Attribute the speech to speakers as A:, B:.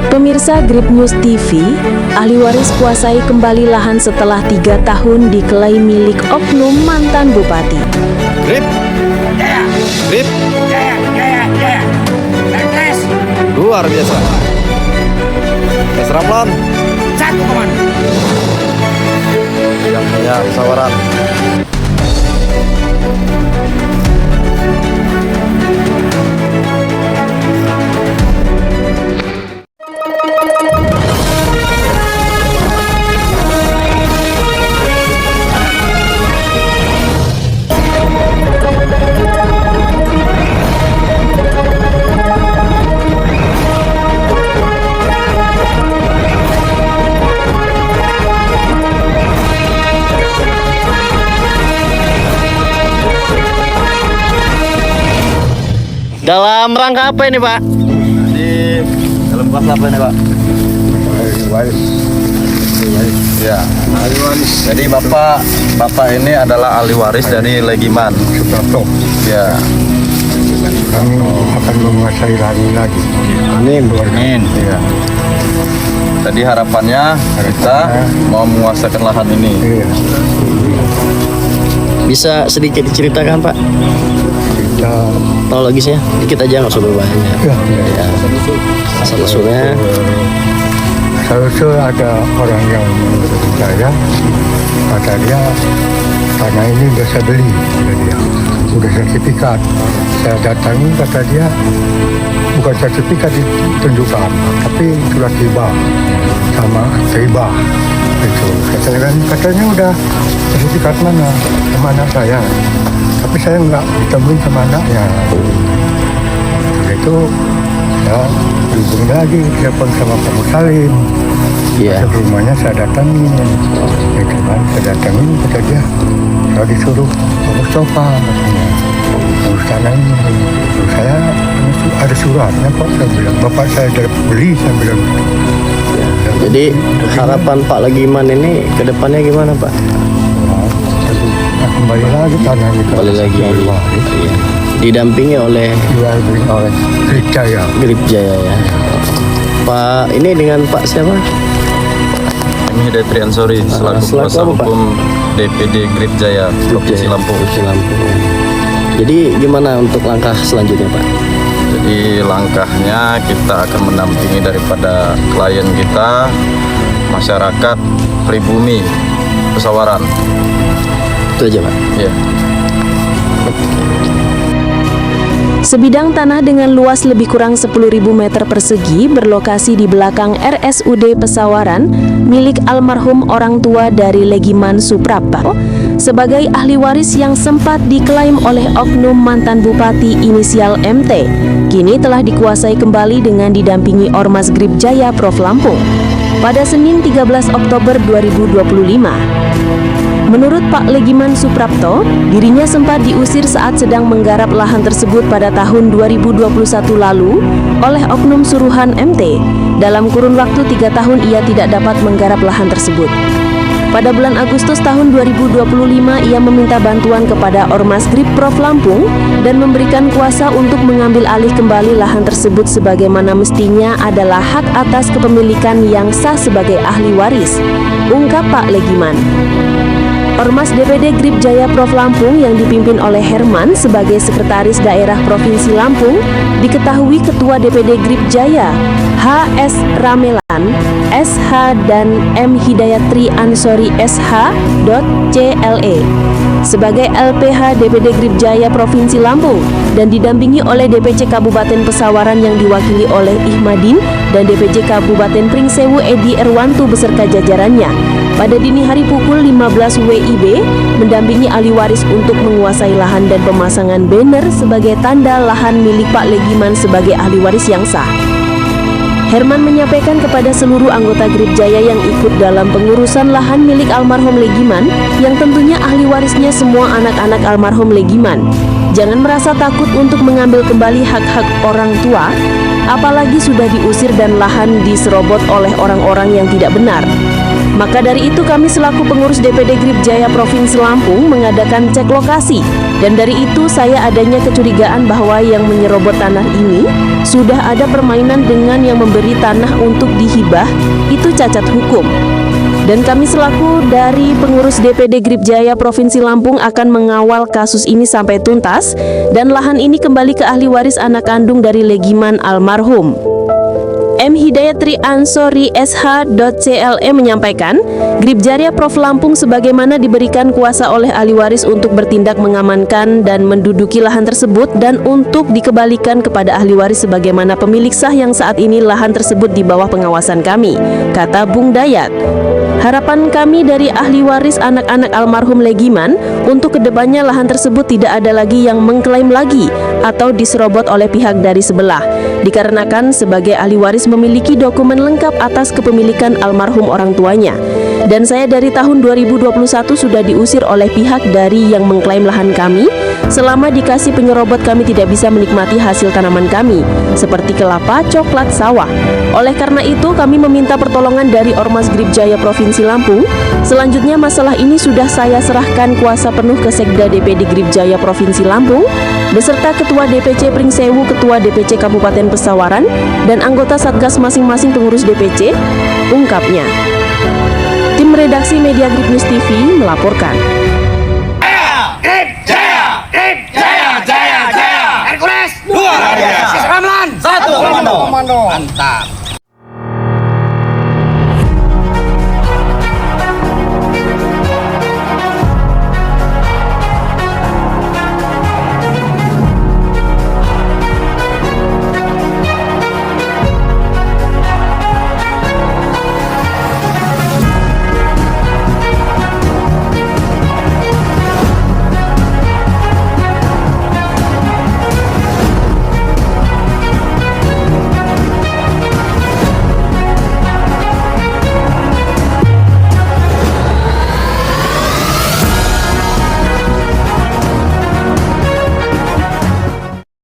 A: Pemirsa Grip News TV, ahli waris kuasai kembali lahan setelah 3 tahun diklaim milik oknum mantan bupati.
B: Grip,
C: Jaya,
B: grip,
C: Jaya, Jaya, Jaya. Tes,
B: luar biasa. Tes Ramlan,
C: satu koman.
B: yang punya pesawaran.
D: Dalam rangka apa ini, Pak?
B: Di dalam kelas apa ini, Pak?
E: Waris.
B: Ya,
E: Ahli waris
B: jadi Bapak ini adalah ahli waris dari Legiman.
E: Suprapto.
B: Ya,
E: Kami akan menguasai lahan lagi. Amin.
B: amin. Ya. Jadi harapannya kita mau menguasakan lahan ini.
E: Iya.
D: Bisa sedikit diceritakan, Pak?
E: Kita
D: Kronologisnya dikit aja, nggak usah banyak.
E: ya,
D: Ya, asal-usulnya.
E: Seharusnya ada orang yang percaya, kata dia tanah ini udah saya beli, kata dia. Udah sertifikat. Saya datangi, kata dia bukan sertifikat ditunjukkan, tapi surat hibah sama hibah itu. Katanya udah sertifikat mana sama anak saya, tapi saya nggak ditemuin sama anaknya. Setelah itu ya hubung lagi, telepon sama Pak Musalim.
D: Iya.
E: Ke rumahnya saya datangin, itu kan saya datangin, kata dia saya disuruh Pak Mustafa, katanya urus tanah ini. Terus saya ada suratnya Pak, saya bilang bapak saya udah beli, saya bilang.
D: Ya. Jadi harapan Pak Legiman ini ke depannya gimana, Pak?
E: Nah, kembali lagi tanah itu.
D: Kembali lagi. Iya. Didampingi oleh
E: Didampingi oleh Jaya.
D: Grip Jaya ya. Pak, ini dengan Pak siapa?
B: Kami Hidayat Triansori selaku
D: Selaku
B: kuasa
D: apa, Pak?
B: hukum DPD Grip Jaya Provinsi Lampung.
D: Provinsi Lampung. Jadi gimana untuk langkah selanjutnya, Pak?
B: Jadi langkahnya kita akan mendampingi daripada klien kita, masyarakat pribumi Pesawaran.
D: Itu aja, Pak.
B: Ya.
A: Sebidang tanah dengan luas lebih kurang 10.000 meter persegi berlokasi di belakang RSUD Pesawaran milik almarhum orang tua dari Legiman Suprapto sebagai ahli waris yang sempat diklaim oleh oknum mantan bupati inisial MT kini telah dikuasai kembali dengan didampingi Ormas Grip Jaya Prof Lampung pada Senin 13 Oktober 2025. Menurut Pak Legiman Suprapto, dirinya sempat diusir saat sedang menggarap lahan tersebut pada tahun 2021 lalu oleh oknum suruhan MT. Dalam kurun waktu 3 tahun ia tidak dapat menggarap lahan tersebut. Pada bulan Agustus tahun 2025 ia meminta bantuan kepada Ormas Grip Prof Lampung dan memberikan kuasa untuk mengambil alih kembali lahan tersebut sebagaimana mestinya adalah hak atas kepemilikan yang sah sebagai ahli waris, ungkap Pak Legiman. Ormas DPD Grip Jaya Prof Lampung yang dipimpin oleh Herman sebagai Sekretaris Daerah Provinsi Lampung diketahui Ketua DPD Grip Jaya H.S. Ramelan, SH dan M. Hidayatri Ansori SH. CLE sebagai LPH DPD Grip Jaya Provinsi Lampung dan didampingi oleh DPC Kabupaten Pesawaran yang diwakili oleh Ihmadin dan DPC Kabupaten Pringsewu Edi Erwanto beserta jajarannya. Pada dini hari pukul 15 WIB, mendampingi ahli waris untuk menguasai lahan dan pemasangan banner sebagai tanda lahan milik Pak Legiman sebagai ahli waris yang sah. Herman menyampaikan kepada seluruh anggota Grip Jaya yang ikut dalam pengurusan lahan milik almarhum Legiman, yang tentunya ahli warisnya semua anak-anak almarhum Legiman. Jangan merasa takut untuk mengambil kembali hak-hak orang tua, apalagi sudah diusir dan lahan diserobot oleh orang-orang yang tidak benar. Maka dari itu kami selaku pengurus DPD Grip Jaya Provinsi Lampung mengadakan cek lokasi. Dan dari itu saya adanya kecurigaan bahwa yang menyerobot tanah ini sudah ada permainan dengan yang memberi tanah untuk dihibah, itu cacat hukum. Dan kami selaku dari pengurus DPD Grip Jaya Provinsi Lampung akan mengawal kasus ini sampai tuntas dan lahan ini kembali ke ahli waris anak kandung dari Legiman almarhum. M. Hidayatri Ansori SH.CLE menyampaikan, Grip Jaya Prof Lampung sebagaimana diberikan kuasa oleh ahli waris untuk bertindak mengamankan dan menduduki lahan tersebut dan untuk dikembalikan kepada ahli waris sebagaimana pemilik sah yang saat ini lahan tersebut di bawah pengawasan kami, kata Bung Dayat. Harapan kami dari ahli waris anak-anak almarhum Legiman untuk kedepannya lahan tersebut tidak ada lagi yang mengklaim lagi atau diserobot oleh pihak dari sebelah, dikarenakan sebagai ahli waris memiliki dokumen lengkap atas kepemilikan almarhum orang tuanya. Dan saya dari tahun 2021 sudah diusir oleh pihak dari yang mengklaim lahan kami. Selama dikasih penyerobot kami tidak bisa menikmati hasil tanaman kami seperti kelapa, coklat, sawah. Oleh karena itu kami meminta pertolongan dari Ormas Grip Jaya Provinsi Lampung. Selanjutnya masalah ini sudah saya serahkan kuasa penuh ke Sekda DPD Grip Jaya Provinsi Lampung beserta Ketua DPC Pringsewu, Ketua DPC Kabupaten Pesawaran dan anggota Satgas masing-masing pengurus DPC, ungkapnya. Tim redaksi Media Grip News TV melaporkan.
C: Grip Jaya! Grip Jaya! Jaya! Jaya! Hercules! Luar biasa! Ramlan!
B: 1 komando.
C: Mantap!